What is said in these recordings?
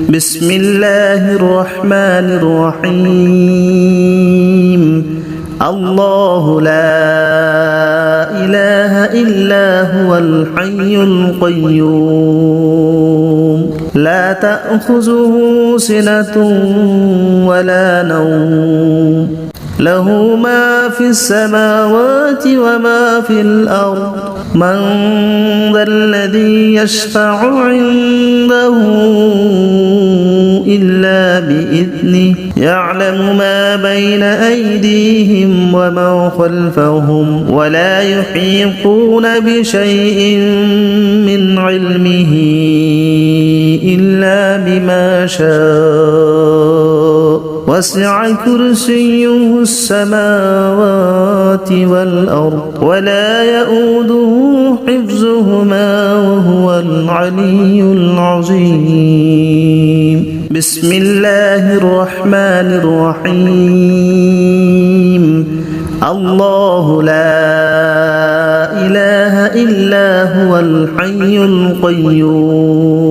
بسم الله الرحمن الرحيم الله لا إله إلا هو الحي القيوم لا تأخذه سنة ولا نوم له ما في السماوات وما في الأرض من ذا الذي يشفع عنده إلا بإذنه يعلم ما بين أيديهم وما خلفهم ولا يحيطون بشيء من علمه إلا بما شاء وسع كرسيه السماوات والأرض ولا يؤوده حفظهما وهو العلي العظيم بسم الله الرحمن الرحيم الله لا إله إلا هو الحي القيوم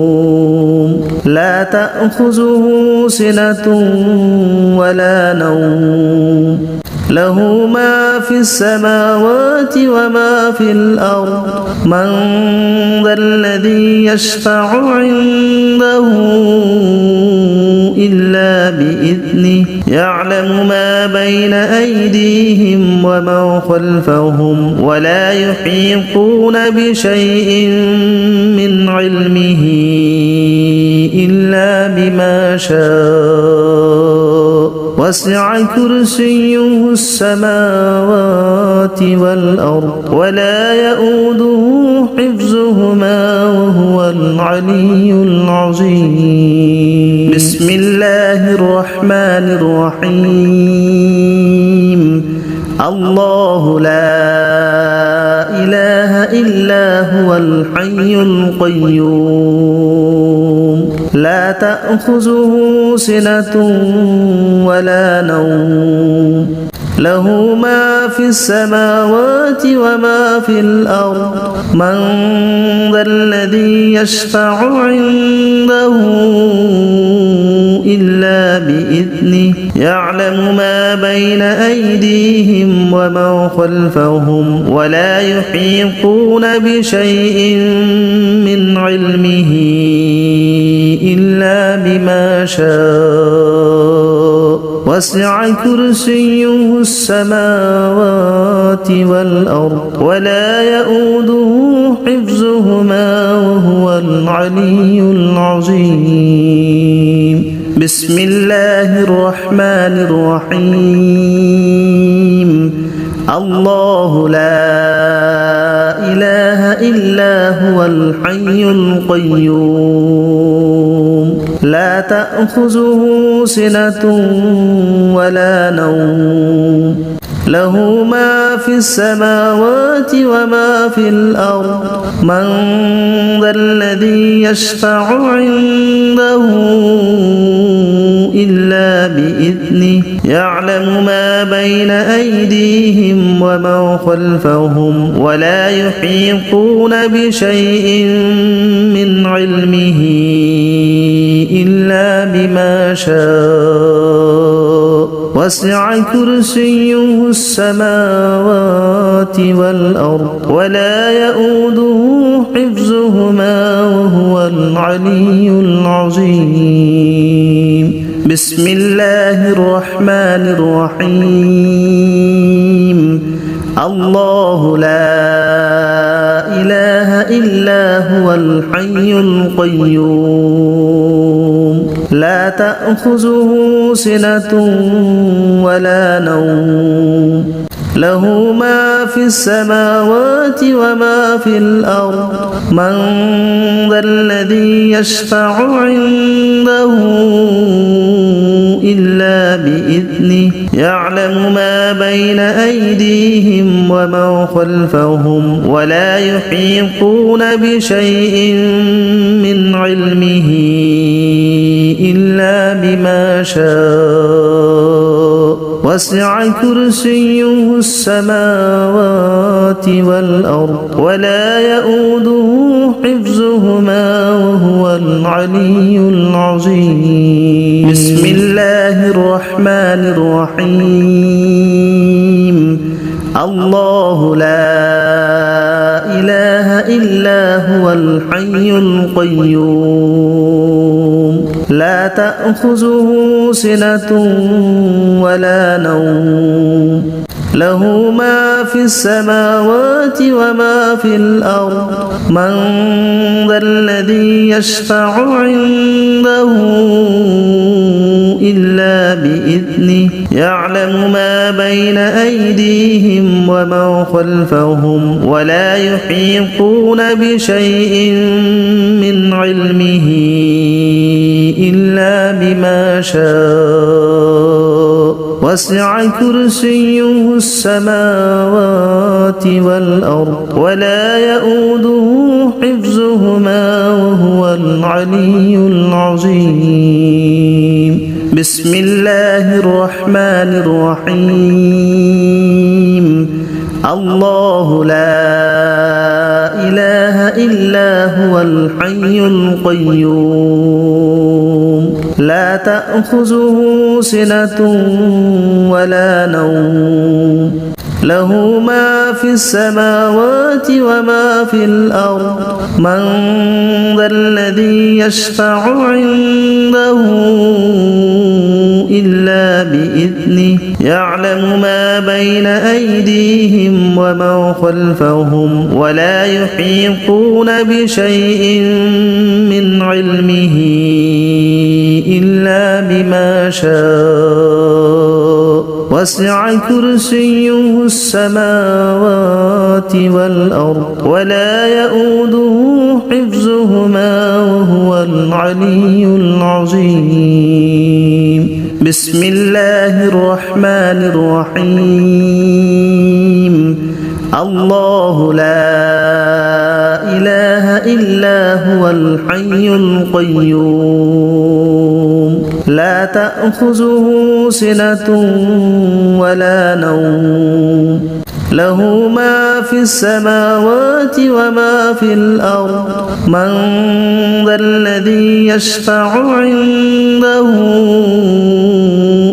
لا تأخذه سنة ولا نوم له ما في السماوات وما في الأرض من ذا الذي يشفع عنده إلا بإذنه يعلم ما بين أيديهم وما خلفهم ولا يحيطون بشيء من علمه إلا بما شاء وسع كرسيه السماوات والأرض ولا يؤوده حفظهما وهو العلي العظيم بسم الله الرحمن الرحيم الله لا إله إلا هو الحي القيوم لا تأخذه سنة ولا نوم له ما في السماوات وما في الأرض من ذا الذي يشفع عنده إلا بإذنه يعلم ما بين أيديهم وما خلفهم ولا يحيطون بشيء من علمه إلا بما شاء وسع كرسيه السماوات والأرض ولا يؤوده حفظهما وهو العلي العظيم بسم الله الرحمن الرحيم الله لا إله إلا هو الحي القيوم لا تأخذه سنة ولا نوم له ما في السماوات وما في الأرض من ذا الذي يشفع عنده إلا بإذنه يعلم ما بين أيديهم وما خلفهم ولا يحيطون بشيء من علمه إلا بما شاء وسع كرسيه السماوات والأرض ولا يؤوده حفظهما وهو العلي العظيم بسم الله الرحمن الرحيم الله لا إله إلا هو الحي القيوم لا تأخذه سنة ولا نوم له ما في السماوات وما في الأرض من ذا الذي يشفع عنده إلا بإذنه يعلم ما بين أيديهم وما خلفهم ولا يحيطون بشيء من علمه إلا بما شاء وسع كرسيه السماوات والأرض ولا يؤوده حفظهما وهو العلي العظيم بسم الله الرحمن الرحيم الله لا إله إلا هو الحي القيوم لا تأخذه سنة ولا نوم له ما في السماوات وما في الأرض من ذا الذي يشفع عنده إلا بإذنه يعلم ما بين أيديهم وما خلفهم ولا يحيطون بشيء من علمه إلا بما شاء وسع كرسيه السماوات والأرض ولا يؤوده حفظهما وهو العلي العظيم بسم الله الرحمن الرحيم الله لا إله إلا هو الحي القيوم لا تأخذه سنة ولا نوم له ما في السماوات وما في الأرض من ذا الذي يشفع عنده إلا بإذنه يعلم ما بين أيديهم وما خلفهم ولا يحيطون بشيء من علمه إلا بما شاء وسع كرسيه السماوات والأرض ولا يؤوده حفظهما وهو العلي العظيم بسم الله الرحمن الرحيم الله لا إله إلا هو الحي القيوم لا تأخذه سنة ولا نوم له ما في السماوات وما في الأرض من ذا الذي يشفع عنده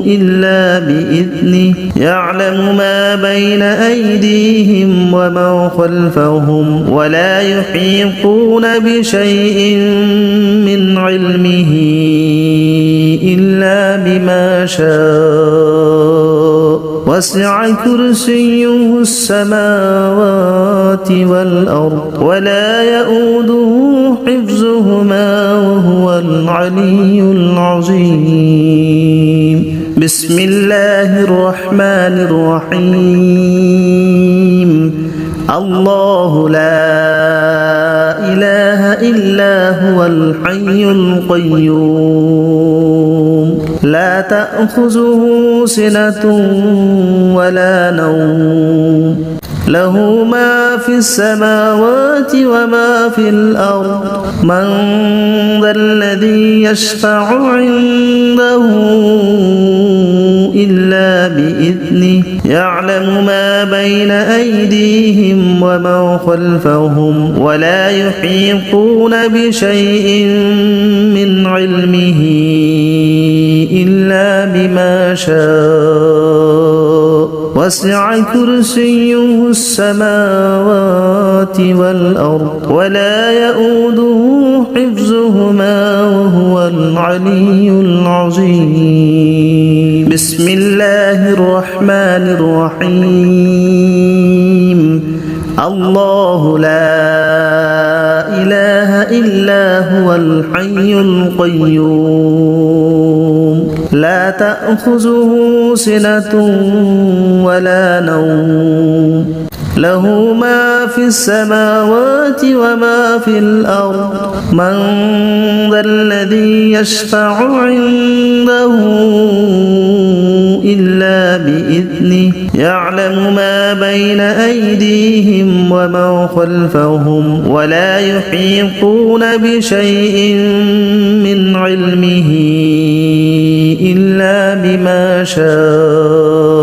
إلا بإذنه يعلم ما بين أيديهم وما خلفهم ولا يحيطون بشيء من علمه إلا بما شاء وسع كرسيه السماوات والأرض ولا يؤوده حفظهما وهو العلي العظيم بسم الله الرحمن الرحيم الله لا إله إلا هو الحي القيوم لا تأخذه سنة ولا نوم له ما في السماوات وما في الأرض من ذا الذي يشفع عنده إلا بإذنه يعلم ما بين أيديهم وما خلفهم ولا يحيطون بشيء من علمه إلا بما شاء وسع كرسيه السماوات والأرض ولا يؤوده حفظهما وهو العلي العظيم بسم الله الرحمن الرحيم الله لا إله إلا هو الحي القيوم لا تأخذه سنة ولا نوم له ما في السماوات وما في الأرض من ذا الذي يشفع عنده إلا بإذنه يعلم ما بين أيديهم وما خلفهم ولا يحيطون بشيء من علمه إلا بما شاء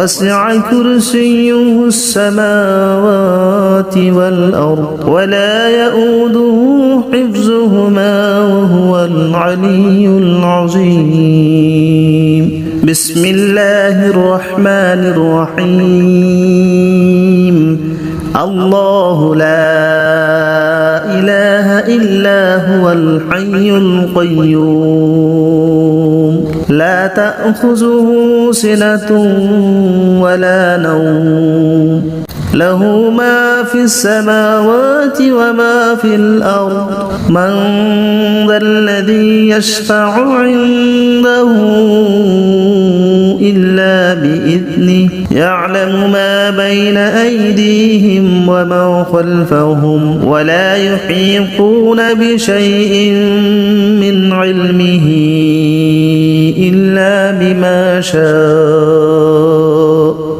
وسع كرسيه السماوات والأرض ولا يؤوده حفظهما وهو العلي العظيم بسم الله الرحمن الرحيم الله لا إله إلا هو الحي القيوم لا تأخذه سنة ولا نوم له ما في السماوات وما في الأرض من ذا الذي يشفع عنده إلا بإذنه يعلم ما بين أيديهم وما خلفهم ولا يحيطون بشيء من علمه إلا بما شاء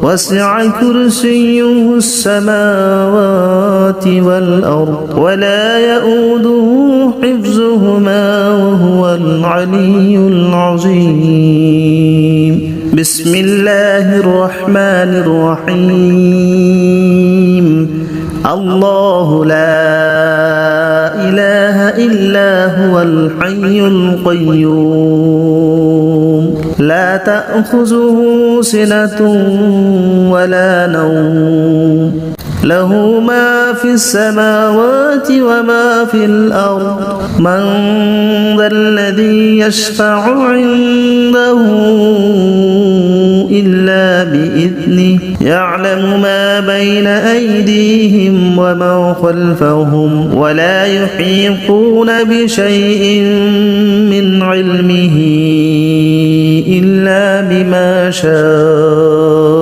وسع كرسيه السماوات والأرض ولا يؤوده حفظهما وهو العلي العظيم بسم الله الرحمن الرحيم الله لا إله إلا هو الحي القيوم لا تأخذه سنة ولا نوم له ما في السماوات وما في الأرض من ذا الذي يشفع عنده إلا بإذنه يعلم ما بين أيديهم وما خلفهم ولا يحيطون بشيء من علمه إلا بما شاء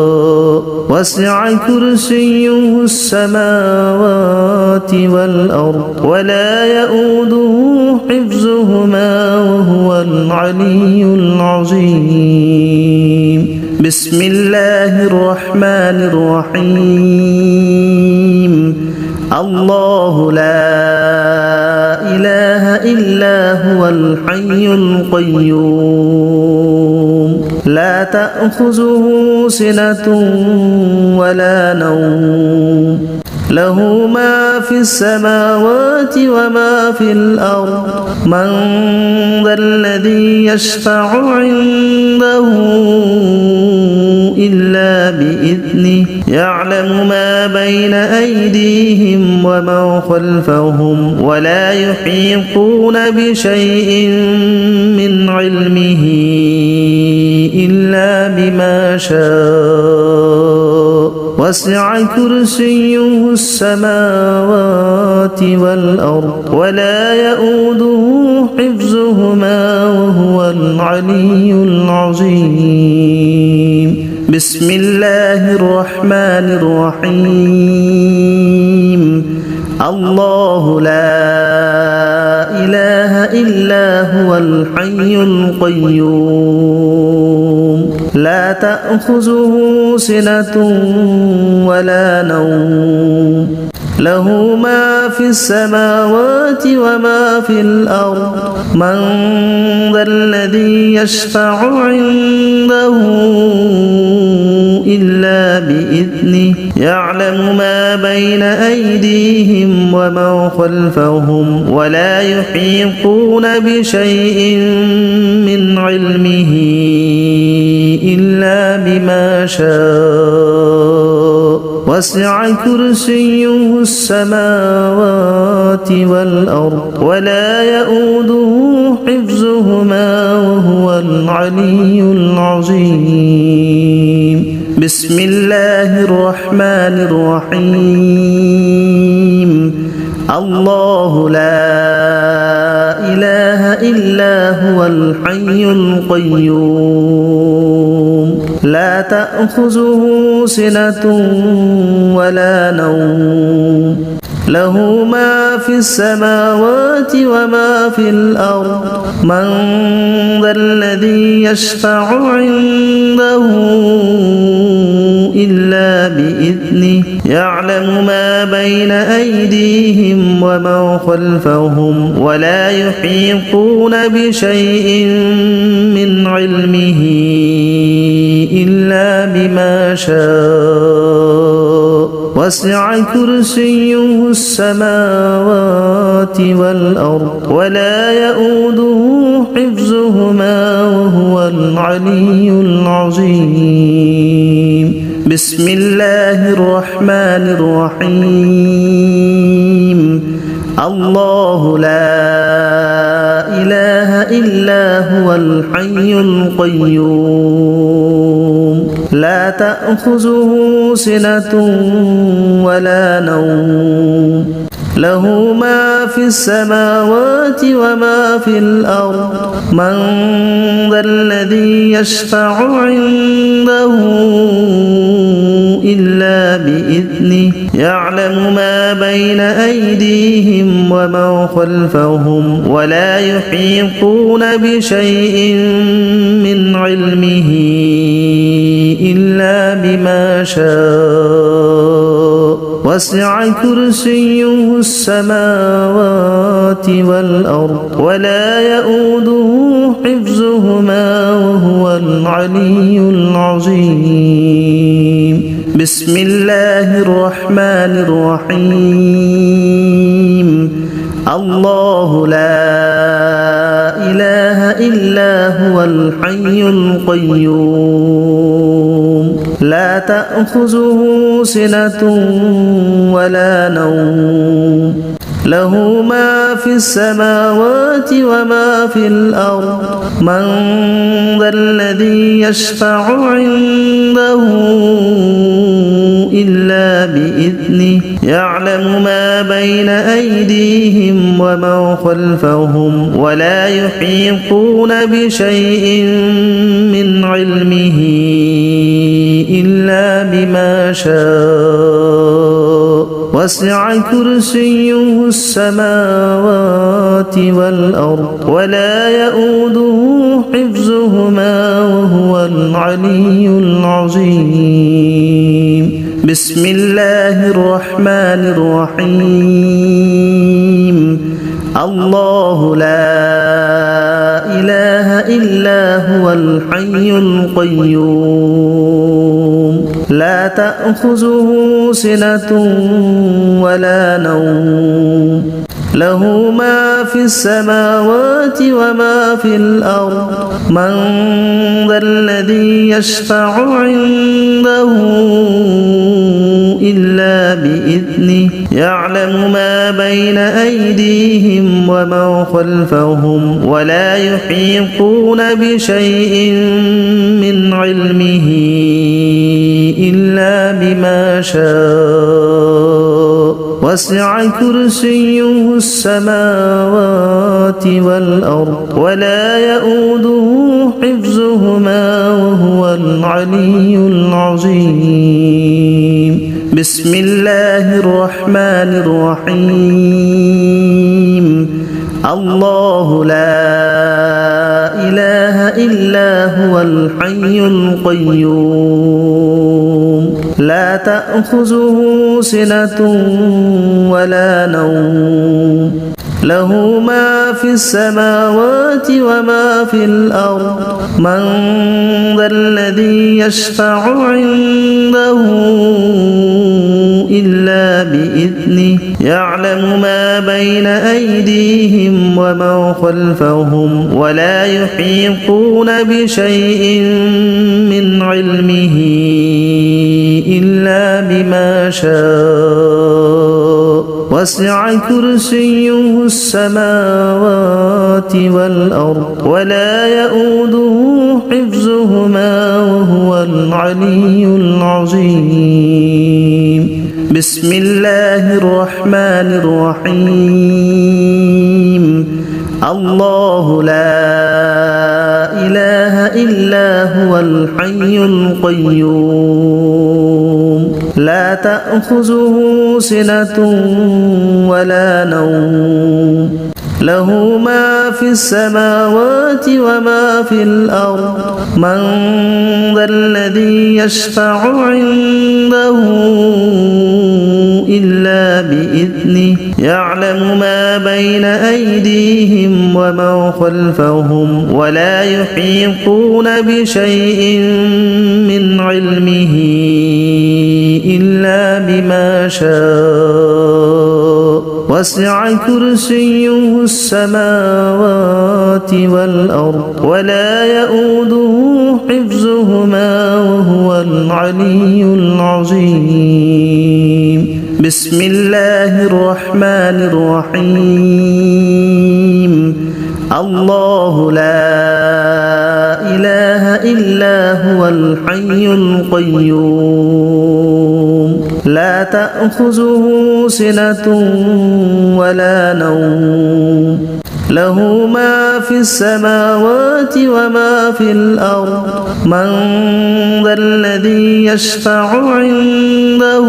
وسع كرسيه السماوات والأرض ولا يؤوده حفظهما وهو العلي العظيم بسم الله الرحمن الرحيم الله لا إله إلا هو الحي القيوم لا تأخذه سنة ولا نوم له ما في السماوات وما في الأرض من ذا الذي يشفع عنده إلا بإذنه يعلم ما بين أيديهم وما خلفهم ولا يحيطون بشيء من علمه إلا بما شاء وسع كرسيه السماوات والأرض ولا يؤوده حفظهما وهو العلي العظيم بسم الله الرحمن الرحيم الله لا إله إلا هو الحي القيوم لا تأخذه سنة ولا نوم له ما في السماوات وما في الأرض من ذا الذي يشفع عنده إلا بإذنه يعلم ما بين أيديهم وما خلفهم ولا يحيطون بشيء من علمه إلا بما شاء وسع كرسيه السماوات والأرض ولا يؤوده حفظهما وهو العلي العظيم بسم الله الرحمن الرحيم الله لا إله إلا هو الحي القيوم لا تأخذه سنة ولا نوم له ما في السماوات وما في الأرض من ذا الذي يشفع عنده إلا بإذنه يعلم ما بين أيديهم وما خلفهم ولا يحيطون بشيء من علمه إلا بما شاء وسع كرسيه السماوات والأرض ولا يؤوده حفظهما وهو العلي العظيم بسم الله الرحمن الرحيم الله لا إله إلا هو الحي القيوم لا تأخذه سنة ولا نوم له ما في السماوات وما في الأرض من ذا الذي يشفع عنده إلا بإذنه يعلم ما بين أيديهم وما خلفهم ولا يحيطون بشيء من علمه إلا بما شاء وسع كرسيه السماوات والأرض ولا يؤوده حفظهما وهو العلي العظيم بسم الله الرحمن الرحيم الله لا إله إلا هو الحي القيوم لا تأخذه سنة ولا نوم له ما في السماوات وما في الأرض من ذا الذي يشفع عنده إلا بإذنه يعلم ما بين أيديهم وما خلفهم ولا يحيطون بشيء من علمه إلا بما شاء وسع كرسيه السماوات والأرض ولا يؤوده حفظهما وهو العلي العظيم بسم الله الرحمن الرحيم الله لا إله إلا هو الحي القيوم لا تأخذه سنة ولا نوم له ما في السماوات وما في الأرض من ذا الذي يشفع عنده إلا بإذنه يعلم ما بين أيديهم وما خلفهم ولا يحيطون بشيء من علمه إلا بما شاء وسع كرسيه السماوات والأرض ولا يؤوده حفظهما وهو العلي العظيم بسم الله الرحمن الرحيم الله لا إله إلا هو الحي القيوم لا تأخذه سنة ولا نوم له ما في السماوات وما في الأرض من ذا الذي يشفع عنده إلا بإذنه يعلم ما بين أيديهم وما خلفهم ولا يحيطون بشيء من علمه إلا بما شاء وسع كرسيه السماوات والأرض ولا يؤوده حفظهما وهو العلي العظيم بسم الله الرحمن الرحيم الله لا إله إلا هو الحي القيوم لا تأخذه سنة ولا نوم له ما في السماوات وما في الأرض من ذا الذي يشفع عنده إلا بإذنه يعلم ما بين أيديهم وما خلفهم ولا يحيطون بشيء من علمه إلا بما شاء وسع كرسيه السماوات والأرض ولا يؤوده حفظهما وهو العلي العظيم بسم الله الرحمن الرحيم الله لا إله إلا هو الحي القيوم لا تأخذه سنة ولا نوم له ما في السماوات وما في الأرض من ذا الذي يشفع عنده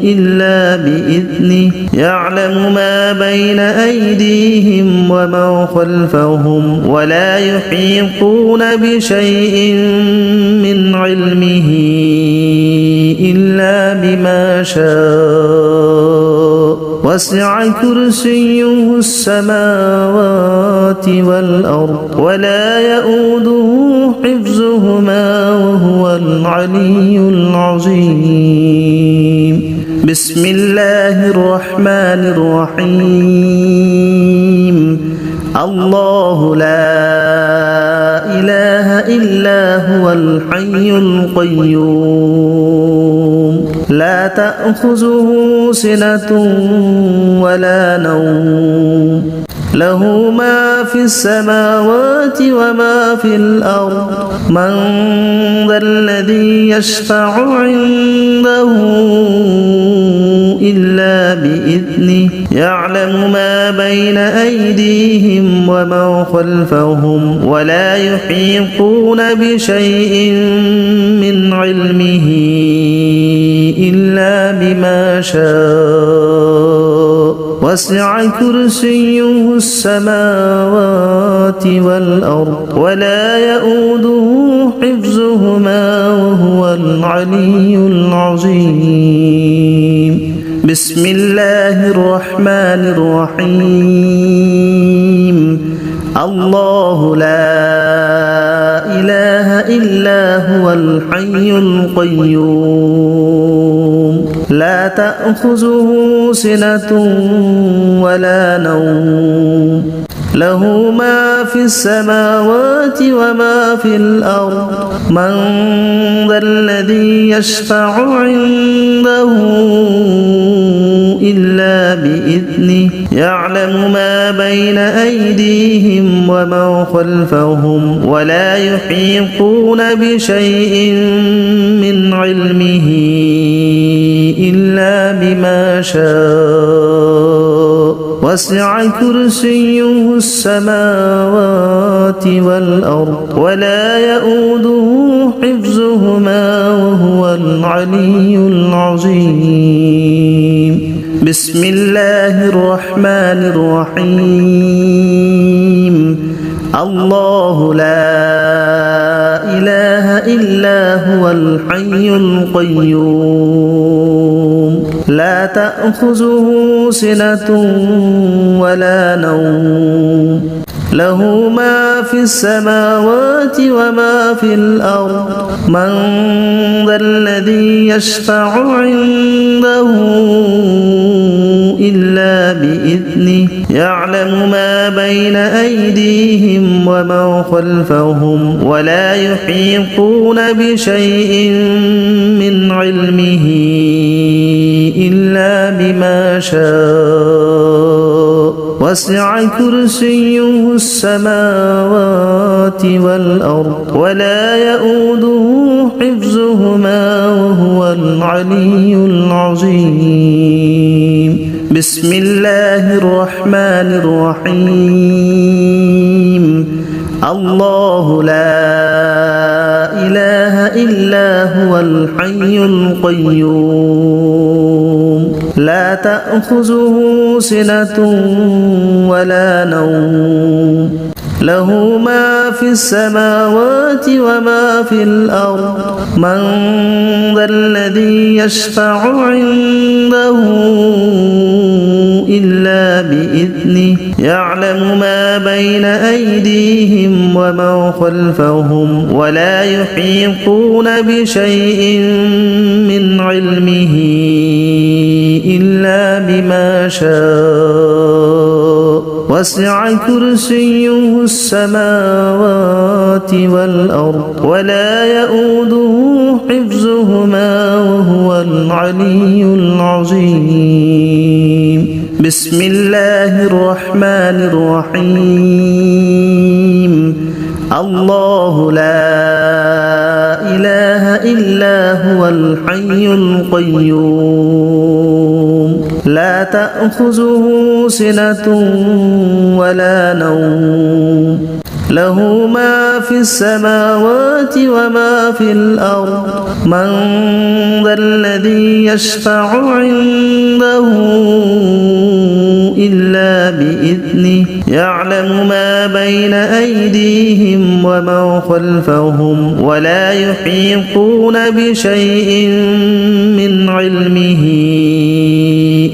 إلا بإذنه يعلم ما بين أيديهم وما خلفهم ولا يحيطون بشيء من علمه إلا بما شاء وسع كرسيه السماوات والأرض ولا يؤوده حفظهما وهو العلي العظيم بسم الله الرحمن الرحيم الله لا إله إلا هو الحي القيوم لا تأخذه سنة ولا نوم له ما في السماوات وما في الأرض من ذا الذي يشفع عنده إلا بإذنه يعلم ما بين أيديهم وما خلفهم ولا يحيطون بشيء من علمه إلا بما شاء وسع كرسيه السماوات والأرض ولا يؤوده حفظهما وهو العلي العظيم بسم الله الرحمن الرحيم الله لا إله إلا هو الحي القيوم لا تأخذه سنة ولا نوم له ما في السماوات وما في الأرض من ذا الذي يشفع عنده إلا بإذنه يعلم ما بين أيديهم وما خلفهم ولا يحيطون بشيء من علمه إلا بما شاء وسع كرسيه السماوات والأرض ولا يؤوده حفظهما وهو العلي العظيم بسم الله الرحمن الرحيم الله لا إله إلا هو الحي القيوم لا تأخذه سنة ولا نوم له ما في السماوات وما في الأرض من ذا الذي يشفع عنده إلا بإذنه يعلم ما بين أيديهم وما خلفهم ولا يحيطون بشيء من علمه إلا بما شاء وسع كرسيه السماوات والأرض ولا يؤوده حفظهما وهو العلي العظيم بسم الله الرحمن الرحيم الله لا إله إلا هو الحي القيوم لا تأخذه سنة ولا نوم له ما في السماوات وما في الأرض من ذا الذي يشفع عنده يعلم ما بين أيديهم وما خلفهم ولا يحيطون بشيء من علمه إلا بما شاء وسع كرسيه السماوات والأرض ولا يؤوده حفظهما وهو العلي العظيم. بسم الله الرحمن الرحيم. الله لا إله إلا هو الحي القيوم لا تأخذه سنة ولا نوم له ما في السماوات وما في الأرض من ذا الذي يشفع عنده إلا بإذنه يعلم ما بين أيديهم وما خلفهم ولا يحيطون بشيء من علمه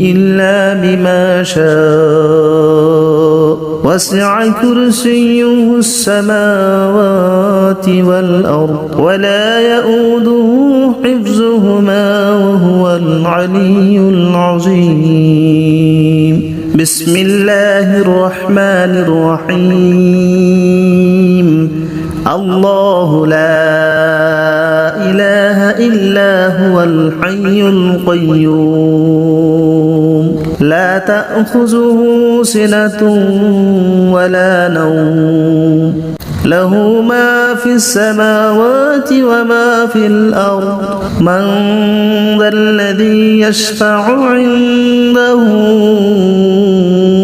إلا بما شاء وسع كرسيه السماوات والأرض ولا يؤوده حفظهما وهو العلي العظيم. بسم الله الرحمن الرحيم. الله لا إله إلا هو الحي القيوم لا تأخذه سنة ولا نوم له ما في السماوات وما في الأرض من ذا الذي يشفع عنده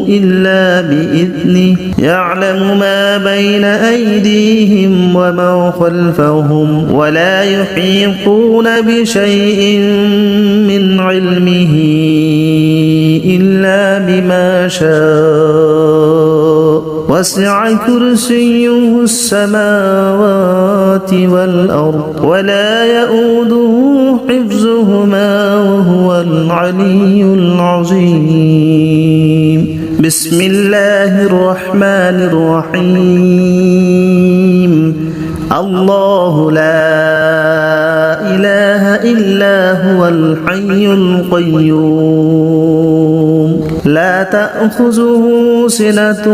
إلا بإذنه يعلم ما بين أيديهم وما خلفهم ولا يحيطون بشيء من علمه إلا بما شاء وسع كرسيه السماوات والأرض ولا يؤوده حفظهما وهو العلي العظيم. بسم الله الرحمن الرحيم. الله لا إله إلا هو الحي القيوم لا تأخذه سنة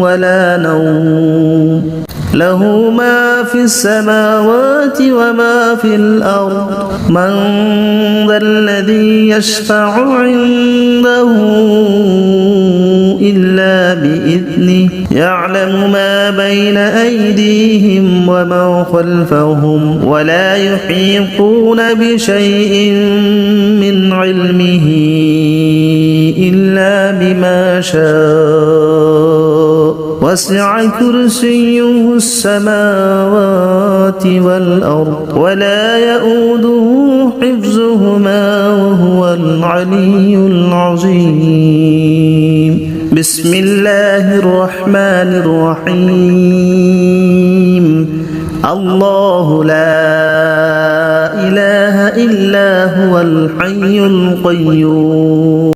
ولا نوم له ما في السماوات وما في الأرض من ذا الذي يشفع عنده إلا بإذنه يعلم ما بين أيديهم وما خلفهم ولا يحيطون بشيء من علمه إلا بما شاء وسع كرسيه السماوات والأرض ولا يؤوده حفظهما وهو العلي العظيم. بسم الله الرحمن الرحيم. الله لا إله إلا هو الحي القيوم